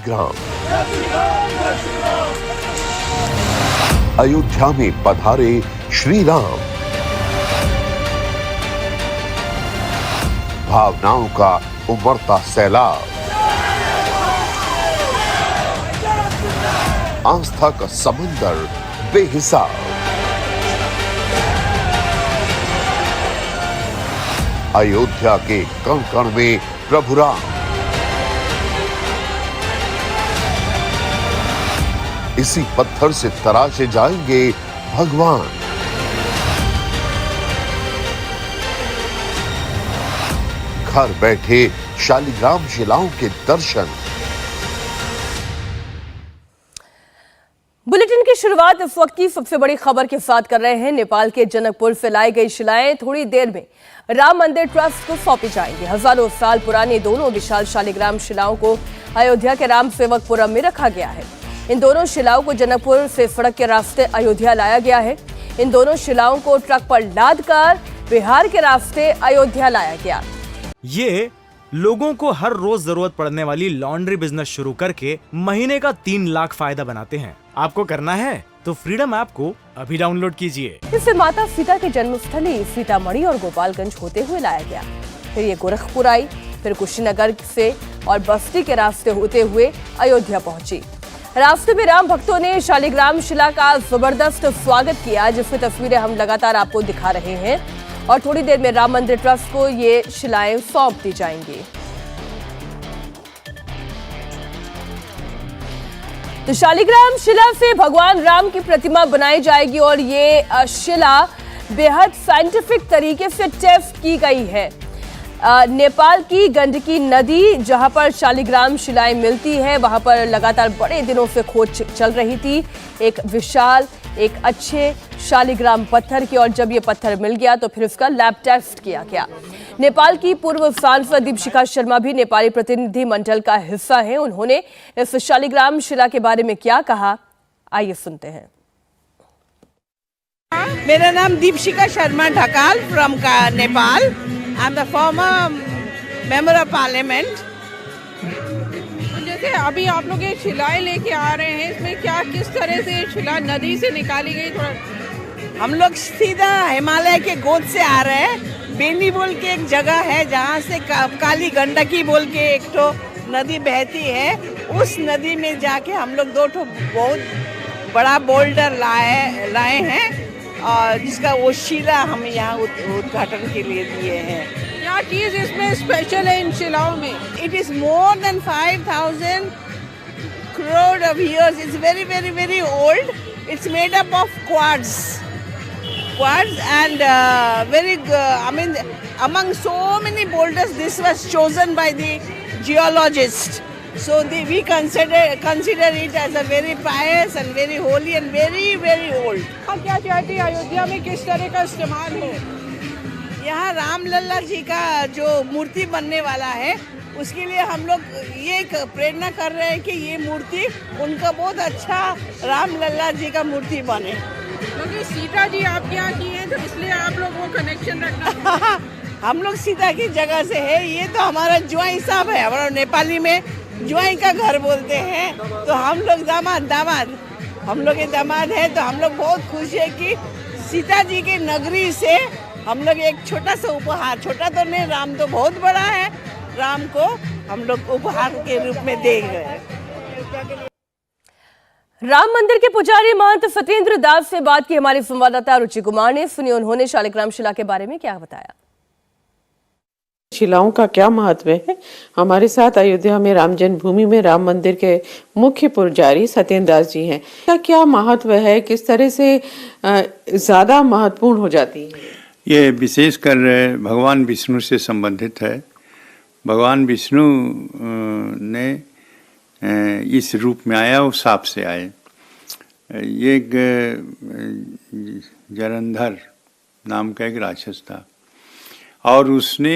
शालिग्राम। अयोध्या में पधारे श्री राम। भावनाओं का उमड़ता सैलाब, आस्था का समंदर बेहिसाब। अयोध्या के कण कण में प्रभु राम। इसी पत्थर से तराशे जाएंगे भगवान। घर बैठे शालिग्राम शिलाओं के दर्शन। बुलेटिन की शुरुआत इस वक्त की सबसे बड़ी खबर के साथ कर रहे हैं। नेपाल के जनकपुर से लाई गई शिलाएं थोड़ी देर में राम मंदिर ट्रस्ट को सौंपी जाएंगी। हजारों साल पुरानी दोनों विशाल शालिग्राम शिलाओं को अयोध्या के राम सेवकपुरम में रखा गया है। इन दोनों शिलाओं को जनकपुर से सड़क के रास्ते अयोध्या लाया गया है। इन दोनों शिलाओं को ट्रक पर लादकर बिहार के रास्ते अयोध्या लाया गया। ये लोगों को हर रोज जरूरत पड़ने वाली लॉन्ड्री बिजनेस शुरू करके महीने का 3 लाख फायदा बनाते हैं। आपको करना है तो फ्रीडम ऐप को अभी डाउनलोड कीजिए। इसे माता सीता के जन्मस्थली सीतामढ़ी और गोपालगंज होते हुए लाया गया। फिर ये गोरखपुर आई, फिर कुशीनगर से और बस्ती के रास्ते होते हुए अयोध्या पहुंची। रास्ते में राम भक्तों ने शालिग्राम शिला का जबरदस्त स्वागत किया, जिसकी तस्वीरें हम लगातार आपको दिखा रहे हैं। और थोड़ी देर में राम मंदिर ट्रस्ट को ये शिलाएं सौंप दी जाएंगी। तो शालिग्राम शिला से भगवान राम की प्रतिमा बनाई जाएगी और ये शिला बेहद साइंटिफिक तरीके से टेस्ट की गई है। नेपाल की गंडकी नदी जहां पर शालिग्राम शिलाएं मिलती है, वहां पर लगातार बड़े दिनों से खोज चल रही थी एक विशाल, एक अच्छे शालिग्राम पत्थर की। और जब ये पत्थर मिल गया तो फिर उसका लैब टेस्ट किया गया। नेपाल की पूर्व सांसद दीपशिखा शर्मा भी नेपाली प्रतिनिधि मंडल का हिस्सा हैं। उन्होंने इस शालिग्राम शिला के बारे में क्या कहा, आइए सुनते हैं। मेरा नाम Deepshikha Sharma Dhakal from Nepal. I am the former member of parliament. जैसे अभी आप लोग ये शिलाएं लेके आ रहे हैं, इसमें क्या किस तरह से शिला नदी से निकाली गई? थोड़ा हम लोग सीधा हिमालय के गोद से आ रहे हैं। बेनी बोल के एक जगह है जहाँ से काली गंडकी बोल के एक तो नदी बहती है। उस नदी में जाके हम लोग 2 बहुत बड़ा बोल्डर लाए हैं और जिसका वो शिला हम यहाँ उद्घाटन के लिए दिए हैं। क्या चीज इसमें स्पेशल है इन शिलाओं में? It is more than 5,000 crore of years. It's very, very, very old. It's made up of quartz and I mean, among so many boulders, this was chosen by the geologist. So we consider it as a very pious and very holy and very, very old. आप क्या चाहती है अयोध्या में किस तरह का इस्तेमाल हो? यहाँ राम लल्ला जी का जो मूर्ति बनने वाला है, उसके लिए हम लोग ये प्रेरणा कर रहे हैं कि ये मूर्ति उनका बहुत अच्छा राम लल्ला जी का मूर्ति बने। क्योंकि सीता जी आपके यहाँ की हैं, तो इसलिए आप लोग वो कनेक्शन रखना। हम लोग सीता की जगह से है। ये तो हमारा ज्वाई साहब है, हमारा नेपाली में ज्वाई का घर बोलते हैं। तो हम लोग दामाद हम लोग ये दामाद है। तो हम लोग बहुत खुश है कि सीता जी के नगरी से हम लोग एक छोटा सा उपहार, छोटा तो नहीं, राम तो बहुत बड़ा है, राम को हम लोग उपहार के रूप में दे गए। राम मंदिर के पुजारी महंत सत्येंद्र दास से बात की हमारी संवाददाता रुचि कुमार ने। सुनिए उन्होंने शालिग्राम शिला के बारे में क्या बताया। शिलाओं का क्या महत्व है। हमारे साथ अयोध्या में राम जन्मभूमि में राम मंदिर के मुख्य पुजारी सत्येंद्र दास जी हैं। क्या क्या महत्व है, किस तरह से ज्यादा महत्वपूर्ण हो जाती है? ये विशेषकर भगवान विष्णु से संबंधित है। भगवान विष्णु ने इस रूप में आया और सांप से आए। ये एक जलंधर नाम का एक राक्षस था और उसने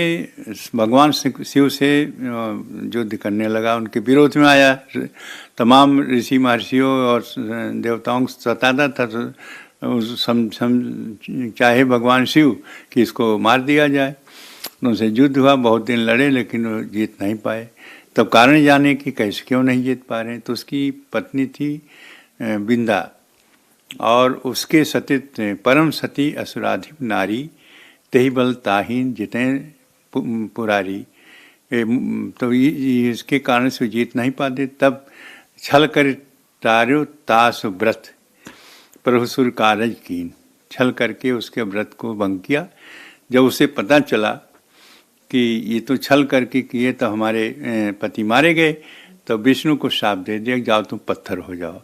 भगवान शिव से युद्ध करने लगा, उनके विरोध में आया। तमाम ऋषि महर्षियों और देवताओं को सताता था। चाहे भगवान शिव कि इसको मार दिया जाए। उनसे युद्ध हुआ, बहुत दिन लड़े लेकिन वो जीत नहीं पाए। तब कारण जाने कि कैसे क्यों नहीं जीत पा रहे हैं। तो उसकी पत्नी थी बिंदा, और उसके सतीत्व परम सती असुराधिप नारी, तेहि बल ताहीन जिते पुरारी। तो इसके कारण से जीत नहीं पाते। तब छल कर तार्यो तास व्रत प्रभुसुर कारज कीन, छल करके उसके व्रत को भंग किया। जब उसे पता चला कि ये तो छल करके किए तो हमारे पति मारे गए, तो विष्णु को श्राप दे दिया, जाओ तुम पत्थर हो जाओ।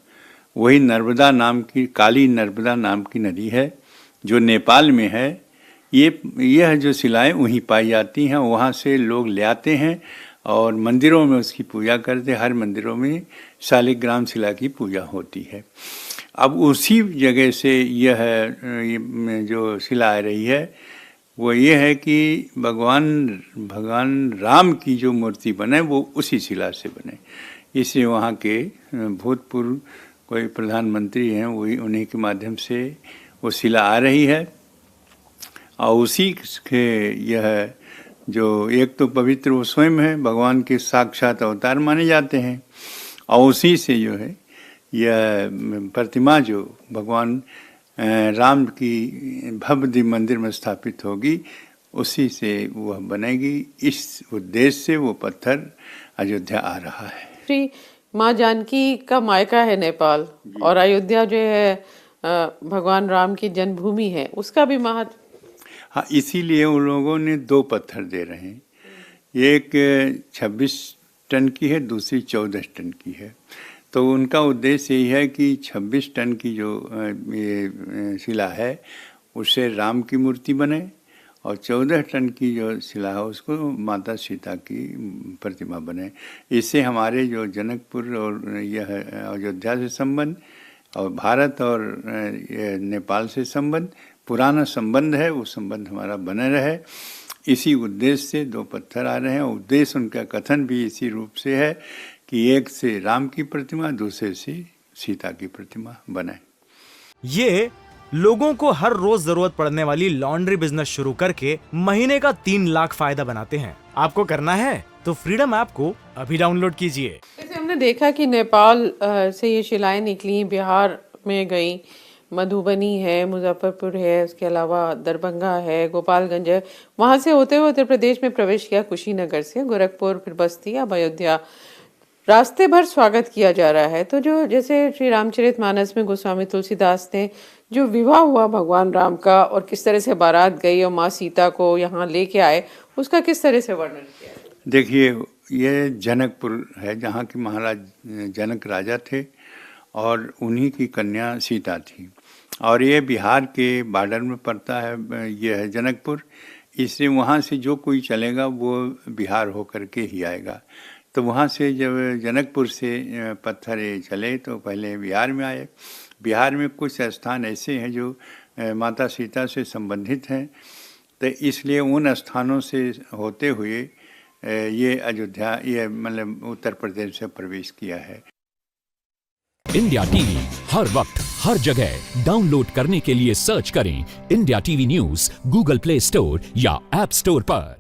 वही नर्मदा नाम की, काली नर्मदा नाम की नदी है जो नेपाल में है। यह जो शिलाएं वहीं पाई जाती हैं, वहाँ से लोग ले आते हैं और मंदिरों में उसकी पूजा करते। हर मंदिरों में शालिग्राम शिला की पूजा होती है। अब उसी जगह से यह जो शिला आ रही है वो ये है कि भगवान राम की जो मूर्ति बने वो उसी शिला से बने। इसलिए वहाँ के भूतपूर्व कोई प्रधानमंत्री हैं, वही उन्हीं के माध्यम से वो शिला आ रही है। और उसी के यह जो एक तो पवित्र वो स्वयं है, भगवान के साक्षात अवतार माने जाते हैं, और उसी से जो है यह प्रतिमा जो भगवान राम की भव्य मंदिर में स्थापित होगी, उसी से वह बनेगी। इस उद्देश्य से वो पत्थर अयोध्या आ रहा है। श्री माँ जानकी का मायका है नेपाल, और अयोध्या जो है भगवान राम की जन्मभूमि है, उसका भी महत्व। हाँ, इसीलिए उन लोगों ने 2 पत्थर दे रहे हैं। एक 26 टन की है, दूसरी 14 टन की है। तो उनका उद्देश्य यही है कि 26 टन की जो ये शिला है उससे राम की मूर्ति बने, और 14 टन की जो शिला है उसको माता सीता की प्रतिमा बने। इससे हमारे जो जनकपुर और यह अयोध्या से संबंध, और भारत और नेपाल से संबंध, पुराना संबंध है, वो संबंध हमारा बने रहे। इसी उद्देश्य से 2 पत्थर आ रहे हैं। उद्देश्य उनका कथन भी इसी रूप से है कि एक से राम की प्रतिमा, दूसरे से सीता की प्रतिमा बने। ये लोगों को हर रोज जरूरत पड़ने वाली लॉन्ड्री बिजनेस शुरू करके महीने का 3 लाख फायदा बनाते हैं। आपको करना है तो फ्रीडम ऐप को अभी डाउनलोड कीजिए। जैसे हमने देखा कि नेपाल से ये शिलाएं निकली, बिहार में गई, मधुबनी है, मुजफ्फरपुर है, उसके अलावा दरभंगा है, गोपालगंज है, वहाँ से होते हुए उत्तर प्रदेश में प्रवेश किया, कुशीनगर से गोरखपुर, फिर बस्ती, अब अयोध्या। रास्ते भर स्वागत किया जा रहा है। तो जो जैसे श्री रामचरितमानस में गोस्वामी तुलसीदास ने जो विवाह हुआ भगवान राम का, और किस तरह से बारात गई और माँ सीता को यहाँ लेके आए, उसका किस तरह से वर्णन किया? देखिए, ये जनकपुर है जहाँ के महाराज जनक राजा थे, और उन्हीं की कन्या सीता थी। और ये बिहार के बॉर्डर में पड़ता है, ये है जनकपुर। इसलिए वहाँ से जो कोई चलेगा वो बिहार होकर के ही आएगा। तो वहाँ से जब जनकपुर से पत्थर चले तो पहले बिहार में आए। बिहार में कुछ स्थान ऐसे हैं जो माता सीता से संबंधित हैं, तो इसलिए उन स्थानों से होते हुए ये अयोध्या, ये मतलब उत्तर प्रदेश से प्रवेश किया है। इंडिया टीवी हर वक्त हर जगह डाउनलोड करने के लिए सर्च करें India TV news Google play store या ऐप स्टोर पर।